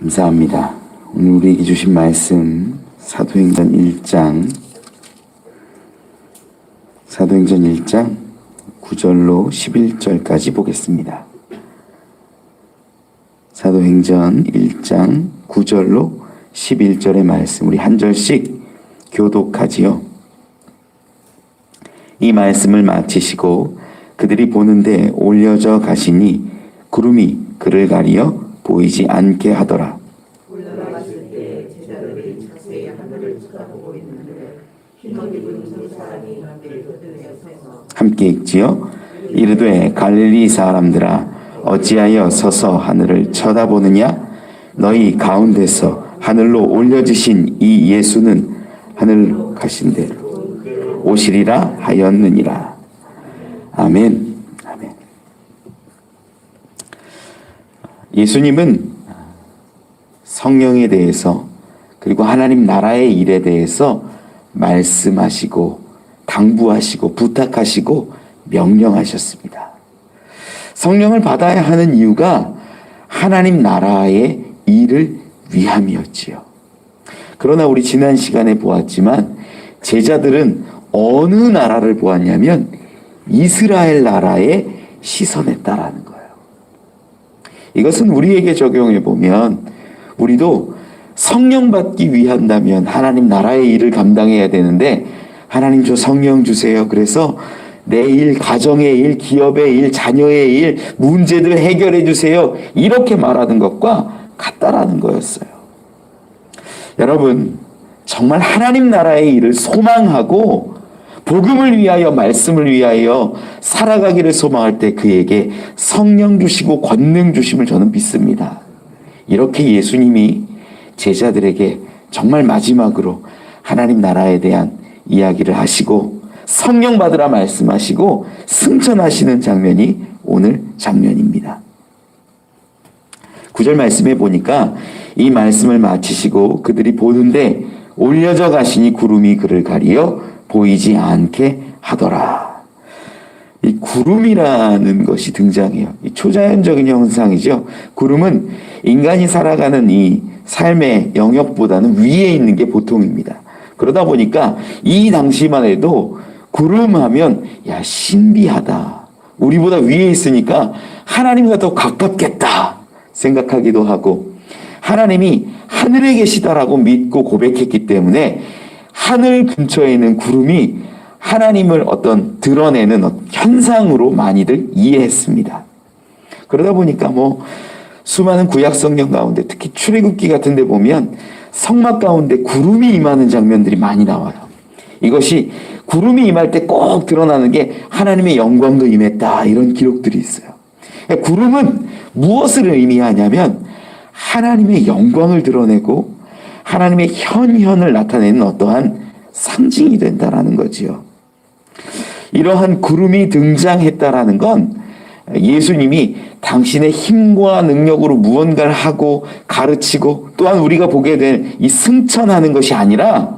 감사합니다. 오늘 우리에게 주신 말씀 사도행전 1장 9절로 11절까지 보겠습니다. 사도행전 1장 9절로 11절의 말씀 우리 한 절씩 교독하지요. 이 말씀을 마치시고 그들이 보는데 올려져 가시니 구름이 그를 가리어 보이지 않게 하더라. 올라갔을 때 제자들이 자세히 하늘을 쳐다보고 있는데 흰옷 입은 두 사람이 함께 그들에게 서서 함께 읽지요. 이르되 갈릴리 사람들아 어찌하여 서서 하늘을 쳐다보느냐? 너희 가운데서 하늘로 올려지신 이 예수는 하늘로 가신 대로 오시리라 하였느니라. 아멘. 아멘. 예수님은 성령에 대해서 그리고 하나님 나라의 일에 대해서 말씀하시고 당부하시고 부탁하시고 명령하셨습니다. 성령을 받아야 하는 이유가 하나님 나라의 일을 위함이었지요. 그러나 우리 지난 시간에 보았지만 제자들은 어느 나라를 보았냐면 이스라엘 나라의 시선에 따라는 거예요. 이것은 우리에게 적용해 보면 우리도 성령 받기 위한다면 하나님 나라의 일을 감당해야 되는데 하나님 저 성령 주세요. 그래서 내 일, 가정의 일, 기업의 일, 자녀의 일, 문제들 해결해 주세요. 이렇게 말하는 것과 같다라는 거였어요. 여러분, 정말 하나님 나라의 일을 소망하고 복음을 위하여 말씀을 위하여 살아가기를 소망할 때 그에게 성령 주시고 권능 주심을 저는 믿습니다. 이렇게 예수님이 제자들에게 정말 마지막으로 하나님 나라에 대한 이야기를 하시고 성령 받으라 말씀하시고 승천하시는 장면이 오늘 장면입니다. 9절 말씀에 보니까 이 말씀을 마치시고 그들이 보는데 올려져 가시니 구름이 그를 가리어 보이지 않게 하더라. 이 구름이라는 것이 등장해요. 이 초자연적인 현상이죠. 구름은 인간이 살아가는 이 삶의 영역보다는 위에 있는 게 보통입니다. 그러다 보니까 이 당시만 해도 구름하면 야 신비하다. 우리보다 위에 있으니까 하나님과 더 가깝겠다 생각하기도 하고 하나님이 하늘에 계시다라고 믿고 고백했기 때문에 하늘 근처에 있는 구름이 하나님을 어떤 드러내는 현상으로 많이들 이해했습니다. 그러다 보니까 수많은 구약 성경 가운데 특히 출애굽기 같은 데 보면 성막 가운데 구름이 임하는 장면들이 많이 나와요. 이것이 구름이 임할 때 꼭 드러나는 게 하나님의 영광도 임했다 이런 기록들이 있어요. 구름은 무엇을 의미하냐면 하나님의 영광을 드러내고 하나님의 현현을 나타내는 어떠한 상징이 된다라는 거지요. 이러한 구름이 등장했다라는 건 예수님이 당신의 힘과 능력으로 무언가를 하고 가르치고 또한 우리가 보게 된 이 승천하는 것이 아니라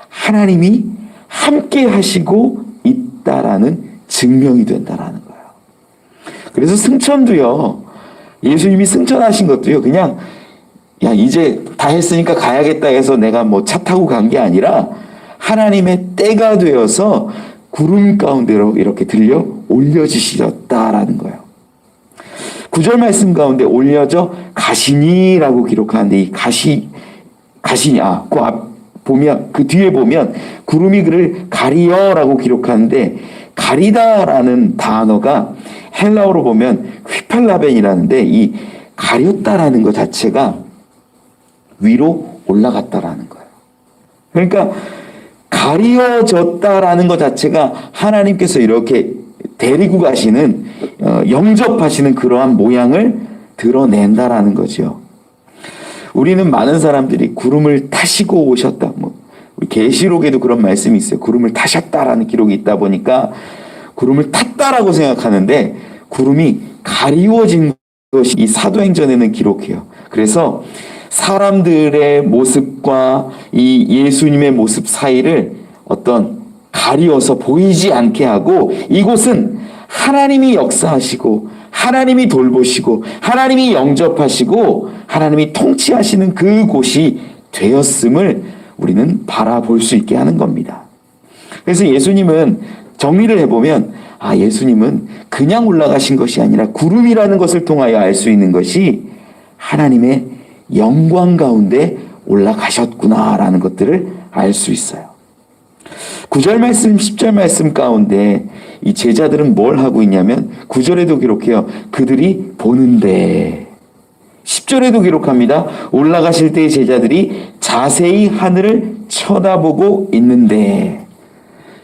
하나님이 함께 하시고 있다라는 증명이 된다라는 거예요. 그래서 승천도요. 예수님이 승천하신 것도요. 그냥 야 이제 다 했으니까 가야겠다 해서 내가 차 타고 간 게 아니라 하나님의 때가 되어서 구름 가운데로 이렇게 들려 올려지셨다라는 거예요. 9절 말씀 가운데 올려져 가시니라고 기록하는데 이 가시냐 그 앞 보면 그 뒤에 보면 구름이 그를 가리어라고 기록하는데 가리다라는 단어가 헬라어로 보면 휘팔라벤이라는데 이 가렸다라는 것 자체가 위로 올라갔다라는 거예요. 그러니까 가리어졌다라는 것 자체가 하나님께서 이렇게 데리고 가시는 영접하시는 그러한 모양을 드러낸다라는 거죠. 우리는 많은 사람들이 구름을 타시고 오셨다. 계시록에도 그런 말씀이 있어요. 구름을 타셨다라는 기록이 있다 보니까 구름을 탔다라고 생각하는데 구름이 가리워진 것이 이 사도행전에는 기록해요. 그래서 사람들의 모습과 이 예수님의 모습 사이를 어떤 가리워서 보이지 않게 하고 이곳은 하나님이 역사하시고 하나님이 돌보시고 하나님이 영접하시고 하나님이 통치하시는 그곳이 되었음을 우리는 바라볼 수 있게 하는 겁니다. 그래서 예수님은 정리를 해보면 예수님은 그냥 올라가신 것이 아니라 구름이라는 것을 통하여 알 수 있는 것이 하나님의 영광 가운데 올라가셨구나라는 것들을 알 수 있어요. 9절 말씀, 10절 말씀 가운데 이 제자들은 뭘 하고 있냐면 9절에도 기록해요. 그들이 보는데 10절에도 기록합니다. 올라가실 때의 제자들이 자세히 하늘을 쳐다보고 있는데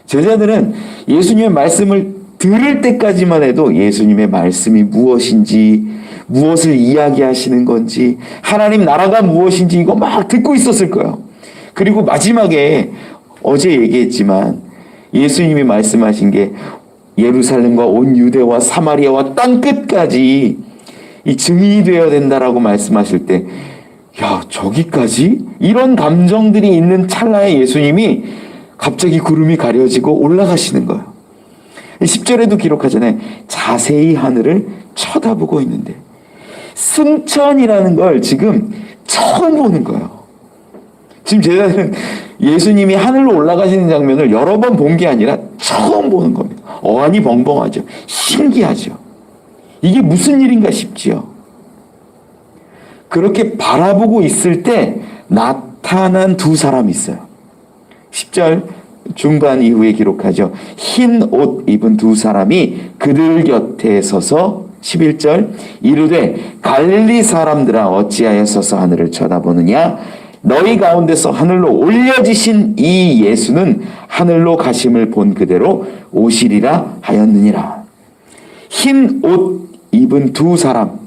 제자들은 예수님의 말씀을 들을 때까지만 해도 예수님의 말씀이 무엇인지 무엇을 이야기하시는 건지 하나님 나라가 무엇인지 이거 막 듣고 있었을 거예요. 그리고 마지막에 어제 얘기했지만 예수님이 말씀하신 게 예루살렘과 온 유대와 사마리아와 땅끝까지 이 증인이 되어야 된다라고 말씀하실 때 저기까지? 이런 감정들이 있는 찰나에 예수님이 갑자기 구름이 가려지고 올라가시는 거예요. 10절에도 기록하잖아요. 자세히 하늘을 쳐다보고 있는데 승천이라는 걸 지금 처음 보는 거예요. 지금 제자들은 예수님이 하늘로 올라가시는 장면을 여러 번 본 게 아니라 처음 보는 겁니다. 어안이 벙벙하죠. 신기하죠. 이게 무슨 일인가 싶지요. 그렇게 바라보고 있을 때 나타난 두 사람이 있어요. 10절 중반 이후에 기록하죠. 흰 옷 입은 두 사람이 그들 곁에 서서 11절 이르되 갈릴리 사람들아 어찌하여 서서 하늘을 쳐다보느냐 너희 가운데서 하늘로 올려지신 이 예수는 하늘로 가심을 본 그대로 오시리라 하였느니라. 흰 옷 입은 두 사람,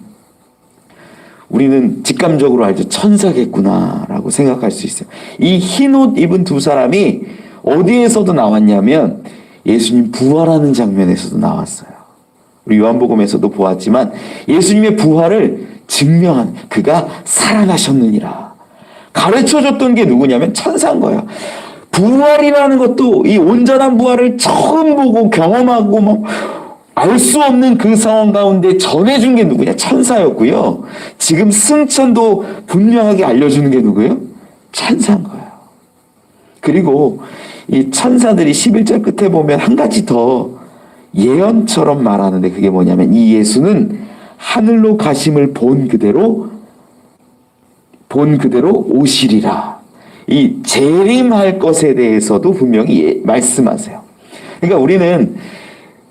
우리는 직감적으로 알죠. 천사겠구나라고 생각할 수 있어요. 이 흰 옷 입은 두 사람이 어디에서도 나왔냐면 예수님 부활하는 장면에서도 나왔어요. 우리 요한복음에서도 보았지만 예수님의 부활을 증명한 그가 살아나셨느니라. 가르쳐줬던 게 누구냐면 천사인 거예요. 부활이라는 것도 이 온전한 부활을 처음 보고 경험하고 알 수 없는 그 상황 가운데 전해준 게 누구냐? 천사였고요. 지금 승천도 분명하게 알려주는 게 누구예요? 천사인 거예요. 그리고 이 천사들이 11절 끝에 보면 한 가지 더 예언처럼 말하는데 그게 뭐냐면 이 예수는 하늘로 가심을 본 그대로 오시리라. 이 재림할 것에 대해서도 분명히 말씀하세요. 그러니까 우리는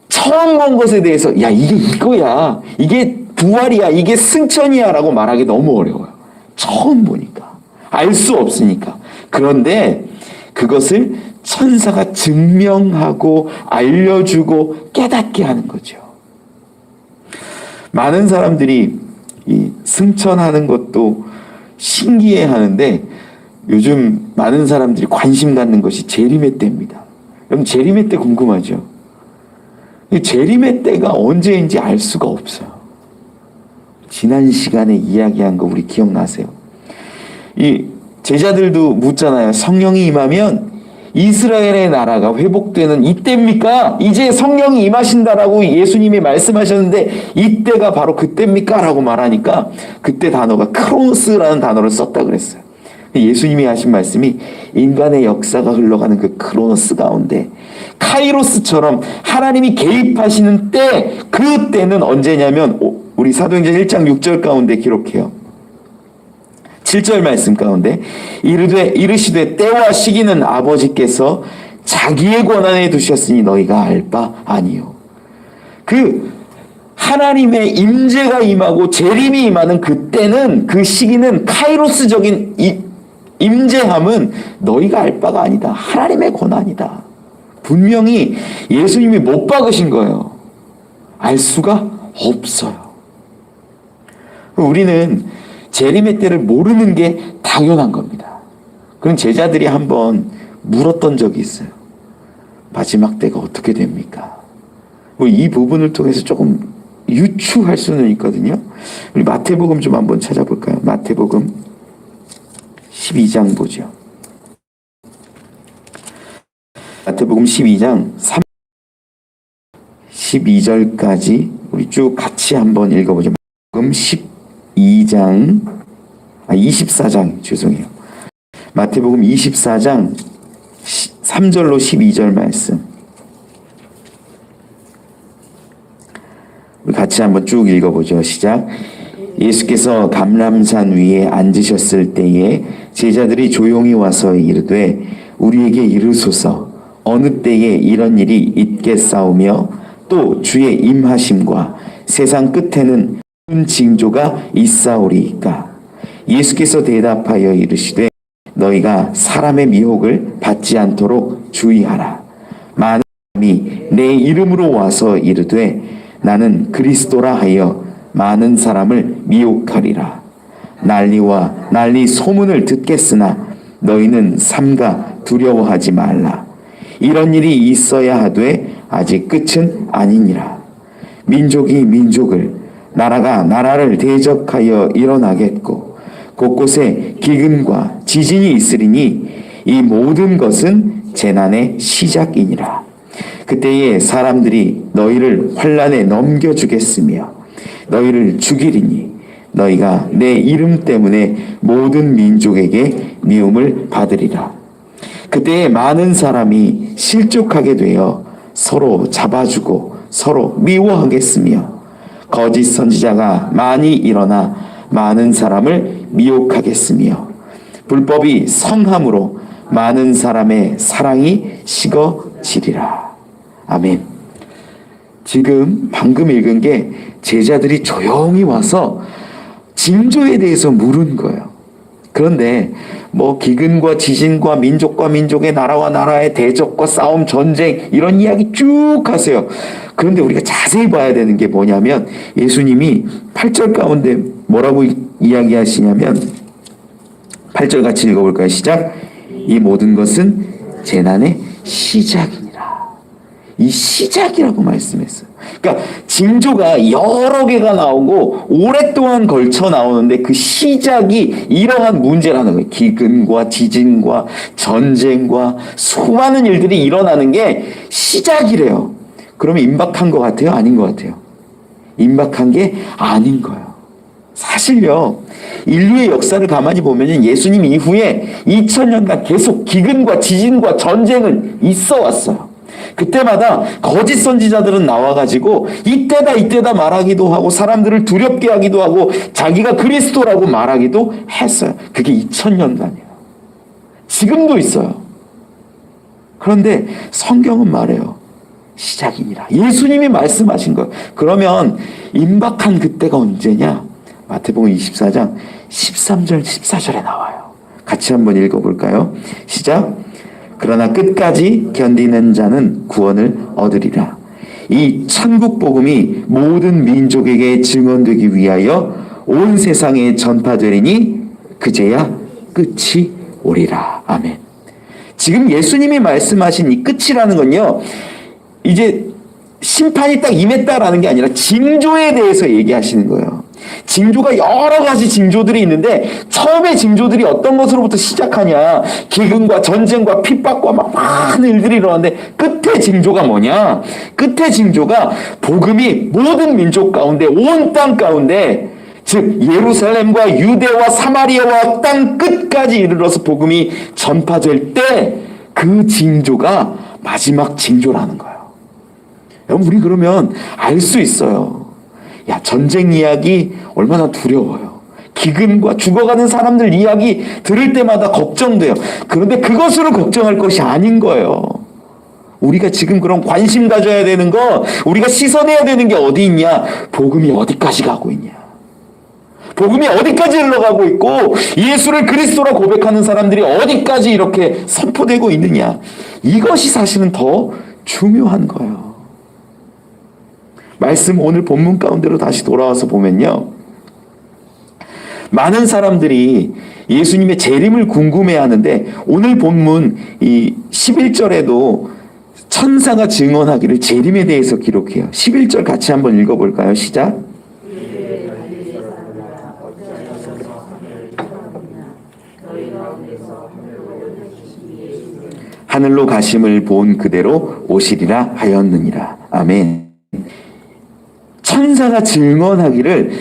처음 본 것에 대해서 이게 이거야, 이게 부활이야, 이게 승천이야 라고 말하기 너무 어려워요. 처음 보니까 알 수 없으니까. 그런데 그것을 천사가 증명하고 알려주고 깨닫게 하는 거죠. 많은 사람들이 이 승천하는 것도 신기해 하는데 요즘 많은 사람들이 관심 갖는 것이 재림의 때입니다. 여러분 재림의 때 궁금하죠? 재림의 때가 언제인지 알 수가 없어요. 지난 시간에 이야기한 거 우리 기억나세요? 이 제자들도 묻잖아요. 성령이 임하면 이스라엘의 나라가 회복되는 이때입니까? 이제 성령이 임하신다라고 예수님이 말씀하셨는데 이때가 바로 그때입니까? 라고 말하니까 그때 단어가 크로노스라는 단어를 썼다 그랬어요. 예수님이 하신 말씀이 인간의 역사가 흘러가는 그 크로노스 가운데 카이로스처럼 하나님이 개입하시는 때, 그 때는 언제냐면 우리 사도행전 1장 6절 가운데 기록해요. 7절 말씀 가운데 이르시되 때와 시기는 아버지께서 자기의 권한에 두셨으니 너희가 알 바 아니요. 그 하나님의 임재가 임하고 재림이 임하는 그때는, 그 시기는 카이로스적인 임재함은 너희가 알 바가 아니다. 하나님의 권한이다. 분명히 예수님이 못 박으신 거예요. 알 수가 없어요. 우리는 재림의 때를 모르는 게 당연한 겁니다. 그런 제자들이 한번 물었던 적이 있어요. 마지막 때가 어떻게 됩니까? 이 부분을 통해서 조금 유추할 수는 있거든요. 우리 마태복음 좀 한번 찾아볼까요? 마태복음 12장 보죠. 마태복음 12장 12절까지 우리 쭉 같이 한번 읽어보죠. 마태복음 12장 24장 죄송해요. 마태복음 24장 3절로 12절 말씀. 우리 같이 한번 쭉 읽어보죠. 시작. 예수께서 감람산 위에 앉으셨을 때에 제자들이 조용히 와서 이르되 우리에게 이르소서 어느 때에 이런 일이 있겠사오며 또 주의 임하심과 세상 끝에는 무슨 징조가 있사오리이까. 예수께서 대답하여 이르시되 너희가 사람의 미혹을 받지 않도록 주의하라. 많은 사람이 내 이름으로 와서 이르되 나는 그리스도라 하여 많은 사람을 미혹하리라. 난리와 난리 소문을 듣겠으나 너희는 삼가 두려워하지 말라. 이런 일이 있어야 하되 아직 끝은 아니니라. 민족이 민족을, 나라가 나라를 대적하여 일어나겠고 곳곳에 기근과 지진이 있으리니 이 모든 것은 재난의 시작이니라. 그때에 사람들이 너희를 환난에 넘겨주겠으며 너희를 죽이리니 너희가 내 이름 때문에 모든 민족에게 미움을 받으리라. 그때에 많은 사람이 실족하게 되어 서로 잡아주고 서로 미워하겠으며 거짓 선지자가 많이 일어나 많은 사람을 미혹하겠으며 불법이 성함으로 많은 사람의 사랑이 식어지리라. 아멘. 지금 방금 읽은 게 제자들이 조용히 와서 징조에 대해서 물은 거예요. 그런데 뭐 기근과 지진과 민족과 민족의 나라와 나라의 대적과 싸움, 전쟁 이런 이야기 쭉 하세요. 그런데 우리가 자세히 봐야 되는 게 뭐냐면 예수님이 8절 가운데 뭐라고 이야기하시냐면 8절 같이 읽어볼까요? 시작. 이 모든 것은 재난의 시작이니라. 이 시작이라고 말씀했어요. 그러니까 징조가 여러 개가 나오고 오랫동안 걸쳐 나오는데 그 시작이 이러한 문제라는 거예요. 기근과 지진과 전쟁과 수많은 일들이 일어나는 게 시작이래요. 그러면 임박한 것 같아요? 아닌 것 같아요? 임박한 게 아닌 거예요. 사실요, 인류의 역사를 가만히 보면 예수님 이후에 2000년간 계속 기근과 지진과 전쟁은 있어 왔어요. 그때마다 거짓 선지자들은 나와가지고 이때다 말하기도 하고 사람들을 두렵게 하기도 하고 자기가 그리스도라고 말하기도 했어요. 그게 2000년간이에요. 지금도 있어요. 그런데 성경은 말해요. 시작이니라. 예수님이 말씀하신 거예요. 그러면 임박한 그때가 언제냐? 마태복음 24장 13절 14절에 나와요. 같이 한번 읽어볼까요? 시작. 그러나 끝까지 견디는 자는 구원을 얻으리라. 이 천국 복음이 모든 민족에게 증언되기 위하여 온 세상에 전파되리니 그제야 끝이 오리라. 아멘. 지금 예수님이 말씀하신 이 끝이라는 건요, 이제 심판이 딱 임했다라는 게 아니라 징조에 대해서 얘기하시는 거예요. 징조가 여러 가지 징조들이 있는데 처음에 징조들이 어떤 것으로부터 시작하냐? 기근과 전쟁과 핍박과 막 많은 일들이 일어나는데 끝의 징조가 뭐냐? 끝의 징조가 복음이 모든 민족 가운데 온 땅 가운데 즉 예루살렘과 유대와 사마리아와 땅 끝까지 이르러서 복음이 전파될 때 그 징조가 마지막 징조라는 거예요. 여러분 우리 그러면 알 수 있어요. 야, 전쟁 이야기 얼마나 두려워요. 기근과 죽어가는 사람들 이야기 들을 때마다 걱정돼요. 그런데 그것으로 걱정할 것이 아닌 거예요. 우리가 지금 그런 관심 가져야 되는 거, 우리가 씻어내야 되는 게 어디 있냐? 복음이 어디까지 가고 있냐? 복음이 어디까지 흘러가고 있고 예수를 그리스도라 고백하는 사람들이 어디까지 이렇게 선포되고 있느냐? 이것이 사실은 더 중요한 거예요. 말씀 오늘 본문 가운데로 다시 돌아와서 보면요, 많은 사람들이 예수님의 재림을 궁금해하는데 오늘 본문 이 11절에도 천사가 증언하기를 재림에 대해서 기록해요. 11절 같이 한번 읽어볼까요? 시작. 하늘로 가심을 본 그대로 오시리라 하였느니라. 아멘. 천사가 증언하기를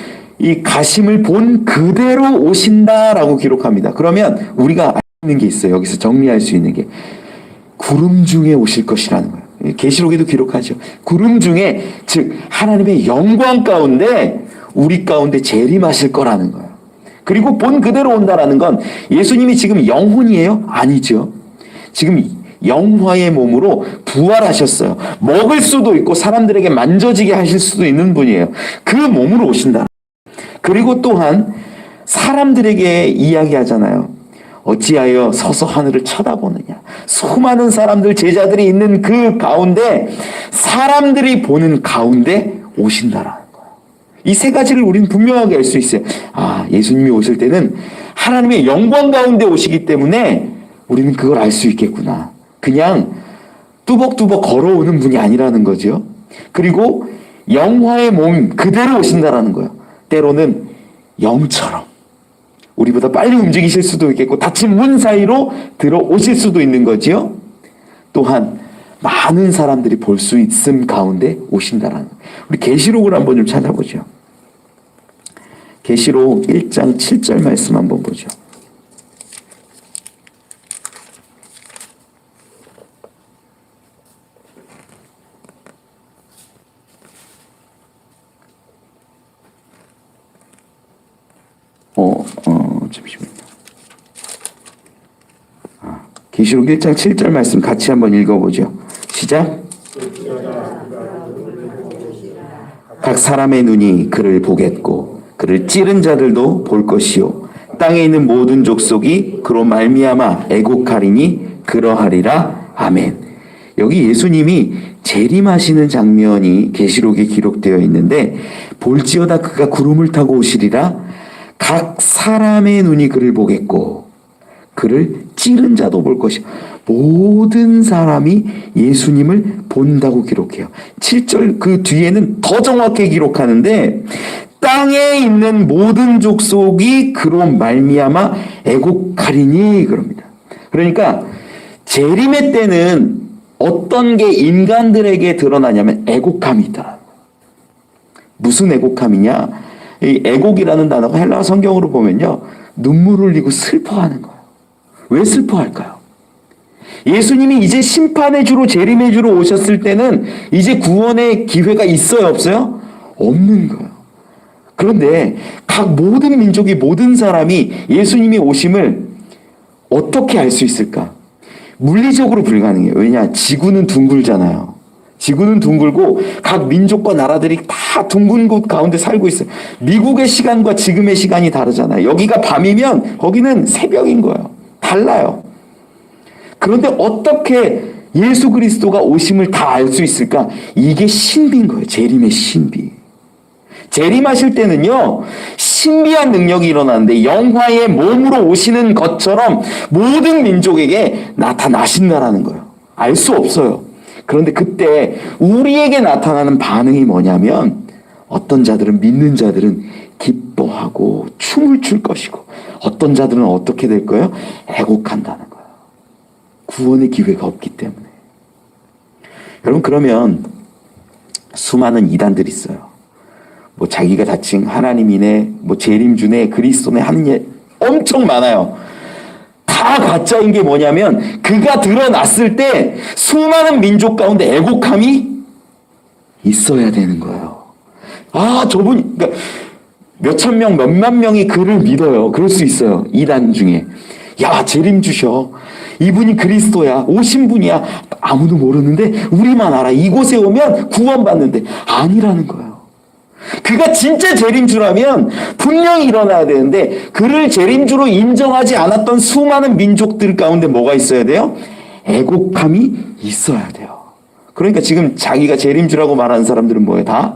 이 가심을 본 그대로 오신다라고 기록합니다. 그러면 우리가 알 수 있는 게 있어요. 여기서 정리할 수 있는 게 구름 중에 오실 것이라는 거예요. 계시록에도 기록하죠. 구름 중에, 즉 하나님의 영광 가운데 우리 가운데 재림하실 거라는 거예요. 그리고 본 그대로 온다라는 건 예수님이 지금 영혼이에요? 아니죠. 지금 영화의 몸으로 부활하셨어요. 먹을 수도 있고 사람들에게 만져지게 하실 수도 있는 분이에요. 그 몸으로 오신다. 그리고 또한 사람들에게 이야기하잖아요. 어찌하여 서서 하늘을 쳐다보느냐. 수많은 사람들, 제자들이 있는 그 가운데, 사람들이 보는 가운데 오신다라는 거예요. 이 세 가지를 우리는 분명하게 알 수 있어요. 아, 예수님이 오실 때는 하나님의 영광 가운데 오시기 때문에 우리는 그걸 알 수 있겠구나. 그냥 뚜벅뚜벅 걸어오는 분이 아니라는 거죠. 그리고 영화의 몸 그대로 오신다라는 거예요. 때로는 영처럼 우리보다 빨리 움직이실 수도 있겠고 닫힌 문 사이로 들어오실 수도 있는 거지요. 또한 많은 사람들이 볼 수 있음 가운데 오신다라는 거예요. 우리 계시록을 한번 좀 찾아보죠. 계시록 1장 7절 말씀 한번 보죠. 잠시만요. 계시록 1장 7절 말씀 같이 한번 읽어보죠. 시작. 각 사람의 눈이 그를 보겠고 그를 찌른 자들도 볼 것이요 땅에 있는 모든 족속이 그로 말미암아 애곡하리니 그러하리라. 아멘. 여기 예수님이 재림하시는 장면이 계시록에 기록되어 있는데 볼지어다 그가 구름을 타고 오시리라. 각 사람의 눈이 그를 보겠고 그를 찌른 자도 볼 것이요. 모든 사람이 예수님을 본다고 기록해요. 7절 그 뒤에는 더 정확하게 기록하는데 땅에 있는 모든 족속이 그로 말미암아 애곡하리니 그럽니다. 그러니까 재림의 때는 어떤 게 인간들에게 드러나냐면 애곡함이 있다. 무슨 애곡함이냐? 이 애곡이라는 단어가 헬라어 성경으로 보면요, 눈물 흘리고 슬퍼하는 거예요. 왜 슬퍼할까요? 예수님이 이제 심판의 주로 재림의 주로 오셨을 때는 이제 구원의 기회가 있어요, 없어요? 없는 거예요. 그런데 각 모든 민족이 모든 사람이 예수님이 오심을 어떻게 알 수 있을까? 물리적으로 불가능해요. 왜냐? 지구는 둥글잖아요. 지구는 둥글고 각 민족과 나라들이 다 둥근 곳 가운데 살고 있어요. 미국의 시간과 지금의 시간이 다르잖아요. 여기가 밤이면 거기는 새벽인 거예요. 달라요. 그런데 어떻게 예수 그리스도가 오심을 다 알 수 있을까? 이게 신비인 거예요. 재림의 신비. 재림하실 때는요, 신비한 능력이 일어나는데 영화의 몸으로 오시는 것처럼 모든 민족에게 나타나신다라는 거예요. 알 수 없어요. 그런데 그때 우리에게 나타나는 반응이 뭐냐면 어떤 자들은 믿는 자들은 기뻐하고 춤을 출 것이고 어떤 자들은 어떻게 될 거예요? 애곡한다는 거예요. 구원의 기회가 없기 때문에. 여러분 그러면 수많은 이단들이 있어요. 뭐 자기가 자칭 하나님이네, 뭐 재림주네, 그리스도네 하는 예 엄청 많아요. 다 가짜인 게 뭐냐면 그가 드러났을 때 수많은 민족 가운데 애곡함이 있어야 되는 거예요. 아, 저분이 그러니까 몇천 명, 몇만 명이 그를 믿어요. 그럴 수 있어요. 이단 중에. 야, 재림주셔. 이분이 그리스도야. 오신 분이야. 아무도 모르는데 우리만 알아. 이곳에 오면 구원받는데. 아니라는 거예요. 그가 진짜 재림주라면 분명히 일어나야 되는데 그를 재림주로 인정하지 않았던 수많은 민족들 가운데 뭐가 있어야 돼요? 애곡함이 있어야 돼요. 그러니까 지금 자기가 재림주라고 말하는 사람들은 뭐예요? 다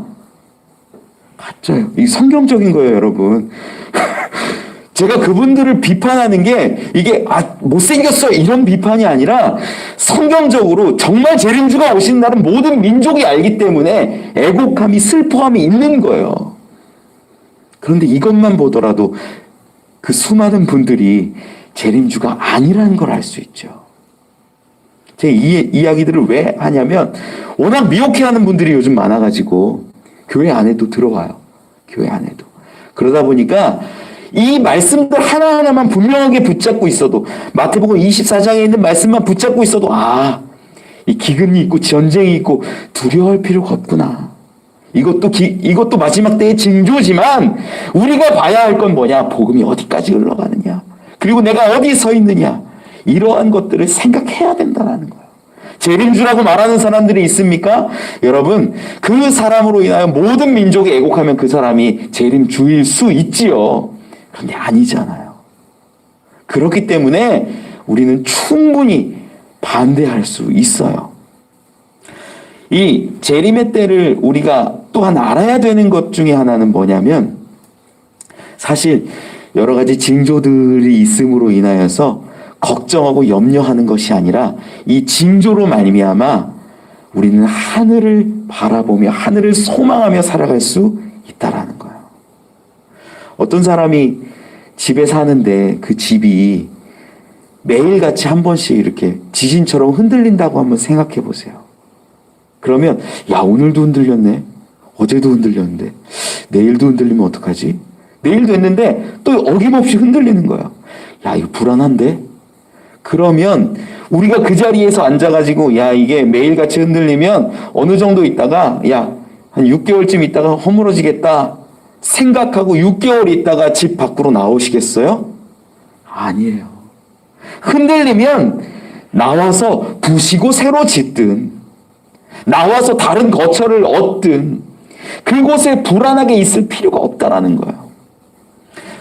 가짜예요. 이게 성경적인 거예요, 여러분. 제가 그분들을 비판하는 게 이게 못생겼어 이런 비판이 아니라 성경적으로 정말 재림주가 오신 날은 모든 민족이 알기 때문에 애곡함이 슬퍼함이 있는 거예요. 그런데 이것만 보더라도 그 수많은 분들이 재림주가 아니라는 걸 알 수 있죠. 제가 이 이야기들을 왜 하냐면 워낙 미혹해하는 분들이 요즘 많아가지고 교회 안에도 들어와요. 교회 안에도. 그러다 보니까 이 말씀들 하나하나만 분명하게 붙잡고 있어도, 마태복음 24장에 있는 말씀만 붙잡고 있어도, 이 기근이 있고 전쟁이 있고 두려워할 필요가 없구나. 이것도 마지막 때의 징조지만 우리가 봐야 할 건 뭐냐? 복음이 어디까지 흘러가느냐? 그리고 내가 어디 서 있느냐? 이러한 것들을 생각해야 된다는 거예요. 재림주라고 말하는 사람들이 있습니까? 여러분, 그 사람으로 인하여 모든 민족이 애곡하면 그 사람이 재림주일 수 있지요. 그런데 아니잖아요. 그렇기 때문에 우리는 충분히 반대할 수 있어요. 이 재림의 때를 우리가 또한 알아야 되는 것 중에 하나는 뭐냐면, 사실 여러 가지 징조들이 있음으로 인하여서 걱정하고 염려하는 것이 아니라 이 징조로 말미암아 우리는 하늘을 바라보며 하늘을 소망하며 살아갈 수 있다라는 거예요. 어떤 사람이 집에 사는데 그 집이 매일같이 한 번씩 이렇게 지진처럼 흔들린다고 한번 생각해 보세요. 그러면 오늘도 흔들렸네, 어제도 흔들렸는데 내일도 흔들리면 어떡하지? 내일도 했는데 또 어김없이 흔들리는 거야. 이거 불안한데? 그러면 우리가 그 자리에서 앉아가지고 이게 매일같이 흔들리면 어느 정도 있다가 한 6개월쯤 있다가 허물어지겠다 생각하고 6개월 있다가 집 밖으로 나오시겠어요? 아니에요. 흔들리면 나와서 부시고 새로 짓든, 나와서 다른 거처를 얻든 그곳에 불안하게 있을 필요가 없다라는 거예요.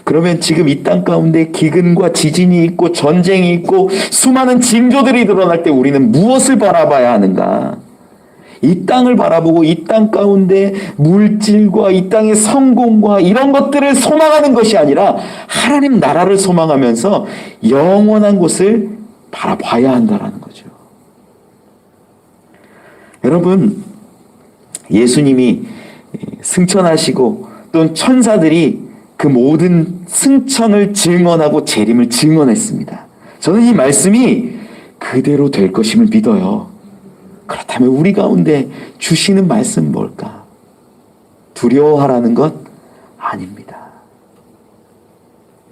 그러면 지금 이 땅 가운데 기근과 지진이 있고 전쟁이 있고 수많은 징조들이 드러날 때 우리는 무엇을 바라봐야 하는가? 이 땅을 바라보고 이 땅 가운데 물질과 이 땅의 성공과 이런 것들을 소망하는 것이 아니라 하나님 나라를 소망하면서 영원한 곳을 바라봐야 한다는 거죠. 여러분, 예수님이 승천하시고 또는 천사들이 그 모든 승천을 증언하고 재림을 증언했습니다. 저는 이 말씀이 그대로 될 것임을 믿어요. 그렇다면 우리 가운데 주시는 말씀 뭘까? 두려워하라는 것 아닙니다.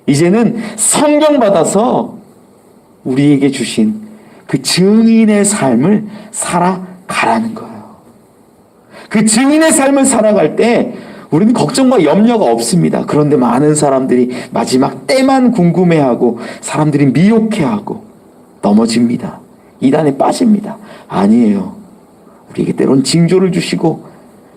이제는 성경 받아서 우리에게 주신 그 증인의 삶을 살아가라는 거예요. 그 증인의 삶을 살아갈 때 우리는 걱정과 염려가 없습니다. 그런데 많은 사람들이 마지막 때만 궁금해하고 사람들이 미혹해하고 넘어집니다. 이단에 빠집니다. 아니에요. 우리에게 때론 징조를 주시고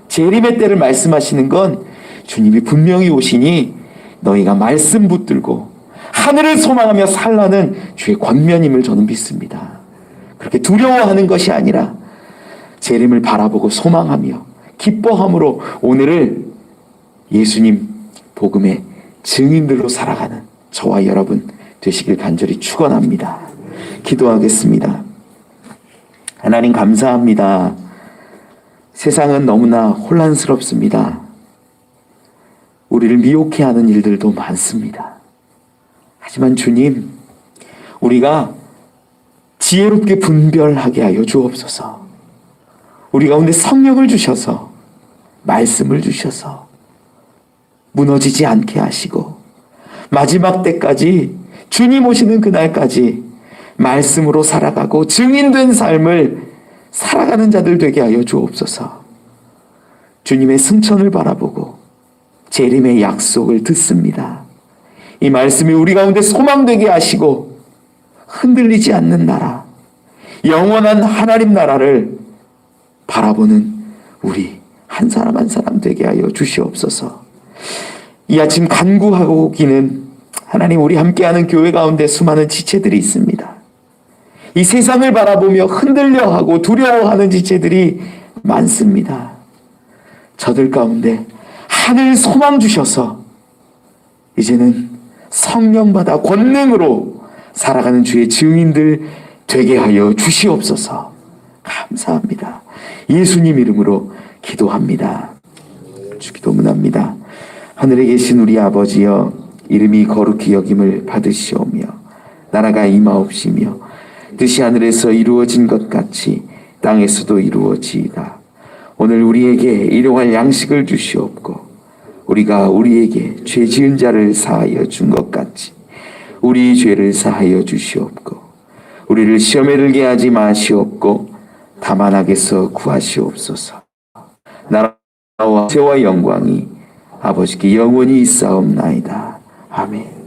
재림의 때를 말씀하시는 건 주님이 분명히 오시니 너희가 말씀 붙들고 하늘을 소망하며 살라는 주의 권면임을 저는 믿습니다. 그렇게 두려워하는 것이 아니라 재림을 바라보고 소망하며 기뻐함으로 오늘을 예수님 복음의 증인들로 살아가는 저와 여러분 되시길 간절히 축원합니다. 기도하겠습니다. 하나님 감사합니다. 세상은 너무나 혼란스럽습니다. 우리를 미혹해하는 일들도 많습니다. 하지만 주님, 우리가 지혜롭게 분별하게 하여 주옵소서. 우리 가운데 성령을 주셔서 말씀을 주셔서 무너지지 않게 하시고 마지막 때까지 주님 오시는 그날까지 말씀으로 살아가고 증인된 삶을 살아가는 자들 되게 하여 주옵소서. 주님의 승천을 바라보고 재림의 약속을 듣습니다. 이 말씀이 우리 가운데 소망되게 하시고 흔들리지 않는 나라, 영원한 하나님 나라를 바라보는 우리 한 사람 한 사람 되게 하여 주시옵소서. 이 아침 간구하고 오기는 하나님, 우리 함께하는 교회 가운데 수많은 지체들이 있습니다. 이 세상을 바라보며 흔들려하고 두려워하는 지체들이 많습니다. 저들 가운데 하늘 소망 주셔서 이제는 성령 받아 권능으로 살아가는 주의 증인들 되게 하여 주시옵소서. 감사합니다. 예수님 이름으로 기도합니다. 주 기도문합니다. 하늘에 계신 우리 아버지여, 이름이 거룩히 여김을 받으시오며 나라가 임하옵시며 뜻이 하늘에서 이루어진 것 같이 땅에서도 이루어지이다. 오늘 우리에게 일용할 양식을 주시옵고 우리가 우리에게 죄 지은 자를 사하여 준 것 같이 우리 죄를 사하여 주시옵고 우리를 시험에 들게 하지 마시옵고 다만 악에서 구하시옵소서. 나라와 세와 영광이 아버지께 영원히 있사옵나이다. 아멘.